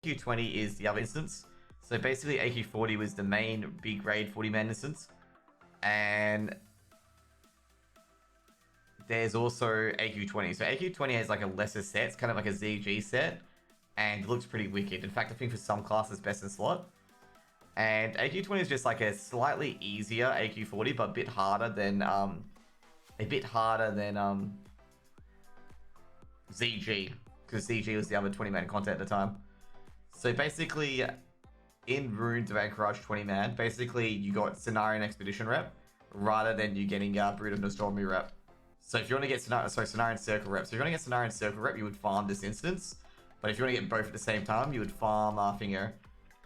AQ20 is the other instance. So basically AQ40 was the main big raid 40-man instance. And there's also AQ20. So AQ20 has like a lesser set. It's kind of like a ZG set. And it looks pretty wicked. In fact, I think for some classes best in slot. And AQ20 is just like a slightly easier AQ40, but a bit harder than ZG. Because ZG was the other 20-man content at the time. So basically, in Runes of Anchorage 20-man, basically you got Cenarian Expedition rep, rather than you getting Brood of Nostromy rep. So if you want to get Cenarian Circle rep, so if you want to get Cenarian Circle rep, you would farm this instance. But if you want to get both at the same time, you would farm Finger.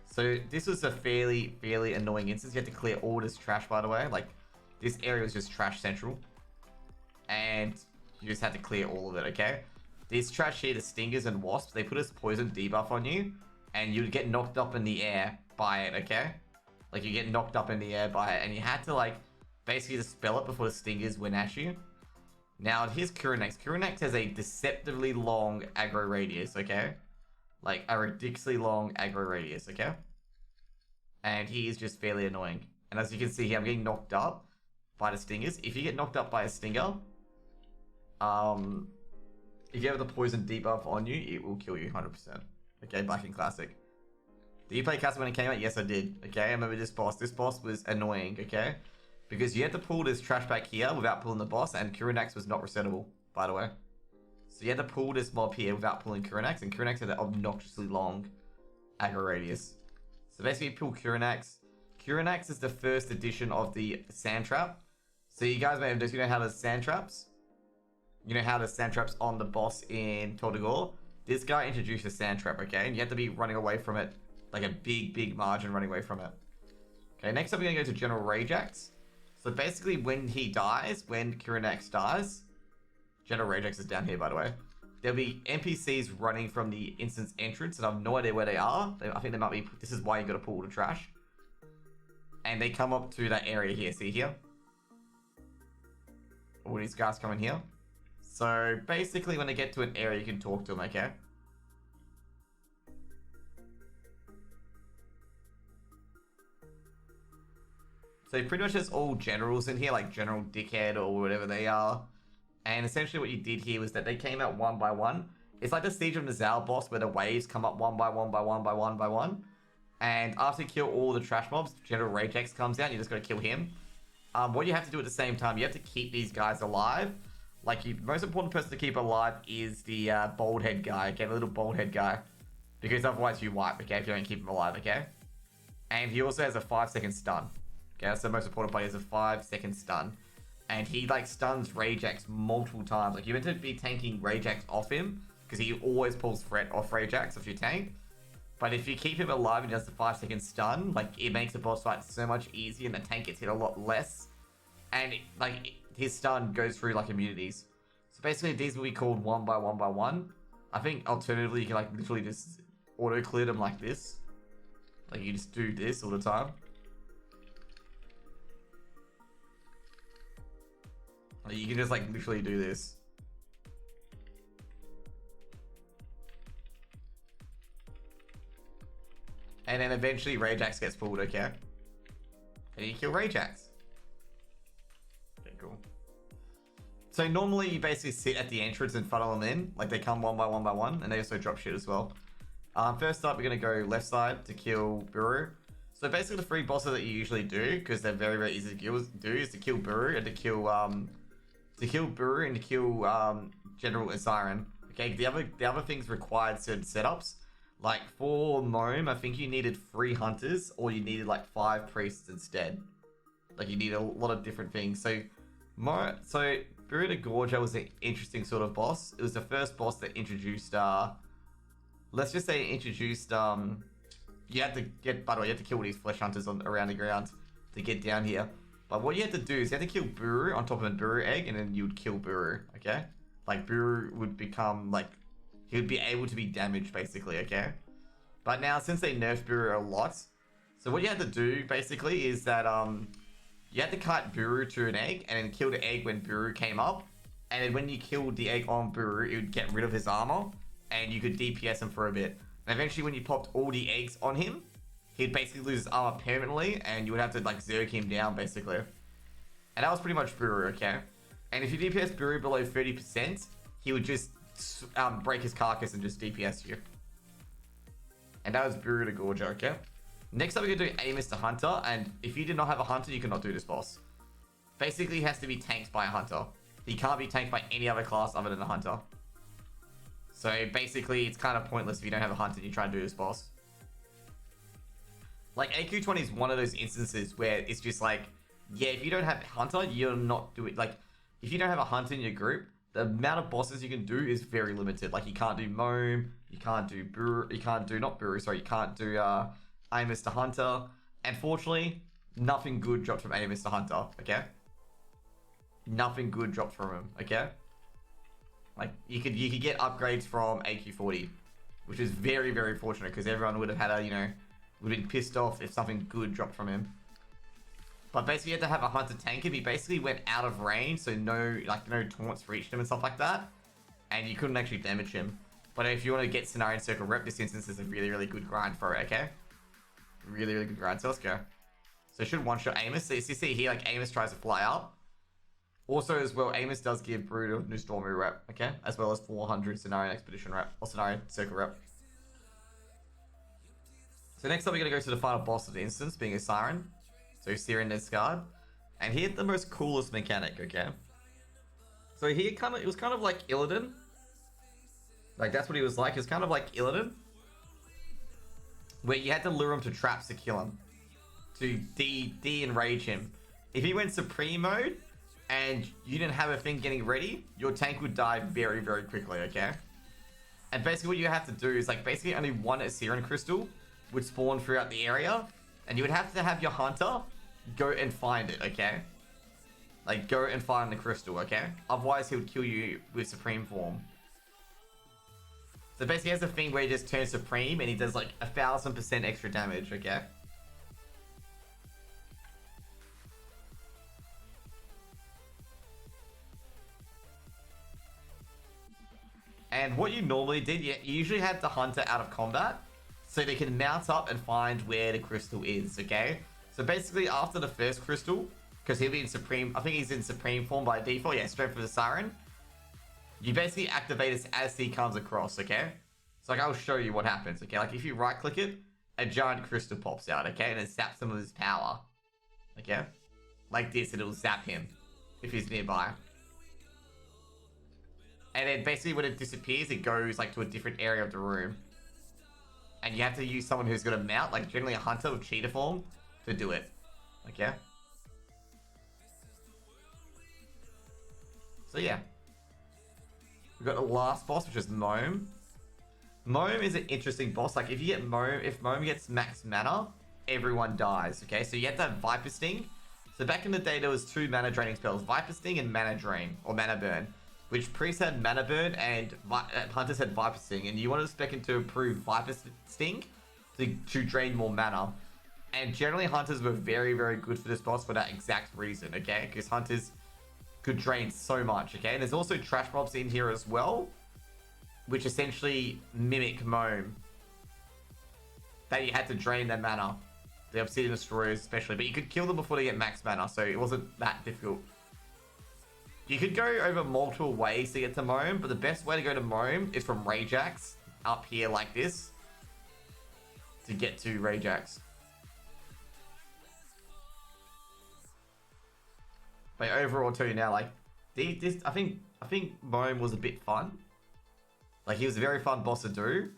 So this was a fairly annoying instance. You had to clear all this trash, by the way. Like, this area was just trash central. And you just had to clear all of it, okay? This trash here, the Stingers and Wasps, they put a poison debuff on you. And you'd get knocked up in the air by it, okay? Like, you get knocked up in the air by it. And you had to, like, basically dispel it before the Stingers went at you. Now, here's Kurinax. Kurinax has a deceptively long aggro radius, okay? Like, a ridiculously long aggro radius, okay? And he is just fairly annoying. And as you can see here, I'm getting knocked up by the Stingers. If you get knocked up by a Stinger, if you have the poison debuff on you, it will kill you 100%. Okay, back in Classic. Did you play Classic when it came out? Yes, I did. Okay, I remember this boss. This boss was annoying, okay? Because you had to pull this trash back here without pulling the boss, and Kurinax was not resettable, by the way. So you had to pull this mob here without pulling Kurinax, and Kurinax had an obnoxiously long aggro radius. So basically you pull Kurinax. Kurinax is the first edition of the Sand Trap. So you guys may have just, you know how there's Sand Traps? You know how there's Sand Traps on the boss in Tordagor? This guy introduced a Sand Trap, okay? And you have to be running away from it, like a big margin running away from it. Okay, next up we're going to go to General Rajax. So basically when he dies, when Kurinax dies, General Rajax is down here, by the way. There'll be NPCs running from the instance entrance, and I have no idea where they are. I think they might be, this is why you got to pull the trash. And they come up to that area here, see here? All these guys coming here. So basically when they get to an area, you can talk to them, okay? So pretty much there's all generals in here, like General Dickhead or whatever they are. And essentially what you did here was that they came out one by one. It's like the Siege of Nizal boss where the waves come up one by one. And after you kill all the trash mobs, General Rajax comes out and you just got to kill him. What you have to do at the same time, you have to keep these guys alive. Like, the most important person to keep alive is the bald head guy, okay? The little bald head guy. Because otherwise you wipe, okay? If you don't keep him alive, okay? And he also has a 5-second stun. Okay, that's the most important part. He has a 5-second stun. And he, like, stuns Rajax multiple times. Like, you're meant to be tanking Rajax off him, because he always pulls threat off Rajax if you tank. But if you keep him alive and he does the 5-second stun, like, it makes the boss fight so much easier, and the tank gets hit a lot less. And, like, his stun goes through, like, immunities. So basically, these will be called one by one. I think, alternatively, you can, like, literally just auto-clear them like this. Like, you just do this all the time. Like, you can just, like, literally do this. And then eventually Rajax gets pulled, okay? And you kill Rajax. Okay, cool. So normally you basically sit at the entrance and funnel them in. Like, they come one by one, and they also drop shit as well. First up, we're going to go left side to kill Buru. So basically the 3 bosses that you usually do, because they're very easy to do, is to kill Buru and to kill General Isiren. Okay, the other things required certain setups. Like, for Mome, I think you needed 3 hunters, or you needed, like, 5 priests instead. Like, you need a lot of different things. So Buru de Gorja was an interesting sort of boss. It was the first boss that introduced, let's just say you had to get, by the way, you had to kill these flesh hunters around the ground to get down here. But what you had to do is you had to kill Buru on top of a Buru egg, and then you would kill Buru, okay? Like, Buru would become, like, he would be able to be damaged, basically, okay? But now, since they nerfed Buru a lot, so what you had to do, basically, is that, you had to cut Buru to an egg, and then kill the egg when Buru came up. And then when you killed the egg on Buru, it would get rid of his armor, and you could DPS him for a bit. And eventually when you popped all the eggs on him, he'd basically lose his armor permanently, and you would have to like zerg him down basically. And that was pretty much Buru, okay? And if you DPS Buru below 30%, he would just break his carcass and just DPS you. And that was Buru to Gorger, okay? Next up, we're going to do Amos the Hunter, and if you did not have a Hunter, you cannot do this boss. Basically, he has to be tanked by a Hunter. He can't be tanked by any other class other than a Hunter. So basically, it's kind of pointless if you don't have a Hunter and you try to do this boss. Like, AQ20 is one of those instances where it's just like, yeah, if you don't have a Hunter, you're not doing... Like, if you don't have a Hunter in your group, the amount of bosses you can do is very limited. Like, you can't do Moam, you can't do Buru, you can't do... Not Buru, sorry, you can't do Amos the Hunter. And fortunately, nothing good dropped from Amos the Hunter, okay? Nothing good dropped from him, okay? Like, you could get upgrades from AQ40, which is very, very fortunate, because everyone would have had a, you know, would have been pissed off if something good dropped from him. But basically, you had to have a Hunter tank him. He basically went out of range, so no taunts reached him and stuff like that. And you couldn't actually damage him. But if you want to get Scenario and Circle Rep, this instance is a really, really good grind for it, okay? Really, really good grind. So let's go. So it should one-shot Amos. So you see here, like, Amos tries to fly up. Also, as well, Amos does give Brood a new Stormy rep, okay? As well as 400 Scenario and Expedition rep, or Scenario Circle rep. So next up, we're going to go to the final boss of the instance, being a Siren. So Siren Nesgard. And he had the most coolest mechanic, okay? So he it was kind of like Illidan. Like, that's what he was like. It was kind of like Illidan. Where you had to lure him to traps to kill him. To de-enrage him. If he went Supreme mode, and you didn't have a thing getting ready, your tank would die very, very quickly, okay? And basically what you have to do is, like, basically only one Siren Crystal would spawn throughout the area, and you would have to have your Hunter go and find it, okay? Like, go and find the crystal, okay? Otherwise, he would kill you with Supreme form. So basically, he has a thing where he just turns Supreme, and he does, like, 1000% extra damage, okay? And what you normally did, you usually had the Hunter out of combat, so they can mount up and find where the crystal is, okay? So basically, after the first crystal, because he'll be in Supreme, I think he's in Supreme form by default, yeah, Strength of the Siren. You basically activate this as he comes across, okay? So like, I'll show you what happens, okay? Like, if you right click it, a giant crystal pops out, okay? And it zaps some of his power, okay? Like this, and it'll zap him if he's nearby. And then basically when it disappears, it goes like to a different area of the room. And you have to use someone who's got a mount, like generally a Hunter with cheetah form, to do it. Okay? So yeah. We've got the last boss, which is Moam. Moam is an interesting boss. Like, if you get Moam, if Moam gets max mana, everyone dies, okay? So you have to have Viper Sting. So back in the day, there was 2 mana draining spells, Viper Sting and Mana Drain, or Mana Burn. Which priests had Mana Burn and Hunters had Viper Sting. And you want to spec into improve Viper Sting to drain more mana. And generally Hunters were very, very good for this boss for that exact reason, okay? Because Hunters could drain so much, okay? And there's also trash mobs in here as well, which essentially mimic Moam. That you had to drain their mana. The Obsidian Destroyers especially. But you could kill them before they get max mana, so it wasn't that difficult. You could go over multiple ways to get to Moam, but the best way to go to Moam is from Rajax, up here like this, to get to Rajax. But overall, I'll tell you now, like, I think Moam was a bit fun. Like, he was a very fun boss to do,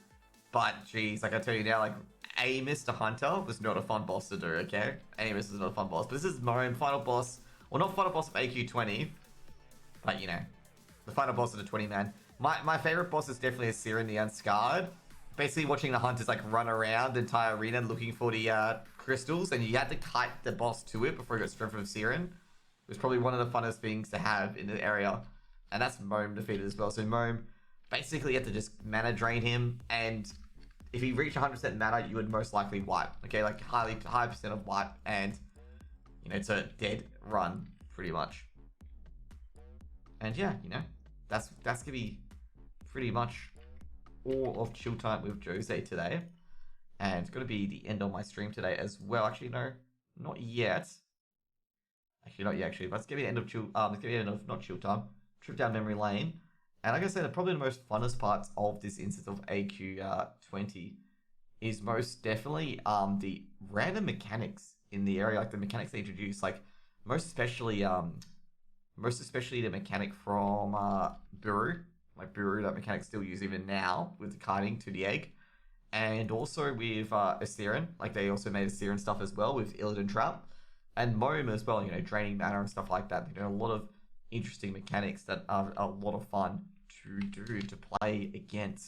but geez, like I tell you now, like, Amos the Hunter was not a fun boss to do, okay? Amos is not a fun boss, but this is Moam, final boss, well, not final boss of AQ20. But, you know, the final boss of the 20-man. My favorite boss is definitely a Siren the Unscarred. Basically watching the Hunters, like, run around the entire arena looking for the crystals. And you had to kite the boss to it before he got Strength of Siren. It was probably one of the funnest things to have in the area. And that's Moam defeated as well. So Moam, basically you had to just mana drain him. And if he reached 100% mana, you would most likely wipe. Okay, like, high percent of wipe. And, you know, it's a dead run, pretty much. And yeah, you know, that's gonna be pretty much all of Chill Time with Jose today. And it's going to be the end of my stream today as well. Actually, no, not yet. Actually, not yet, actually. Let's give it the end of let's give it the end of, not Chill Time, Trip Down Memory Lane. And like I said, probably the most funnest parts of this instance of AQ20 is most definitely the random mechanics in the area, like the mechanics they introduce, like most especially the mechanic from Buru, like Buru, that mechanic still used even now with the kiting to the egg, and also with Asiran, like they also made Asiran stuff as well with Illidan Trap, and Mome as well, you know, draining mana and stuff like that. They're doing a lot of interesting mechanics that are a lot of fun to do to play against.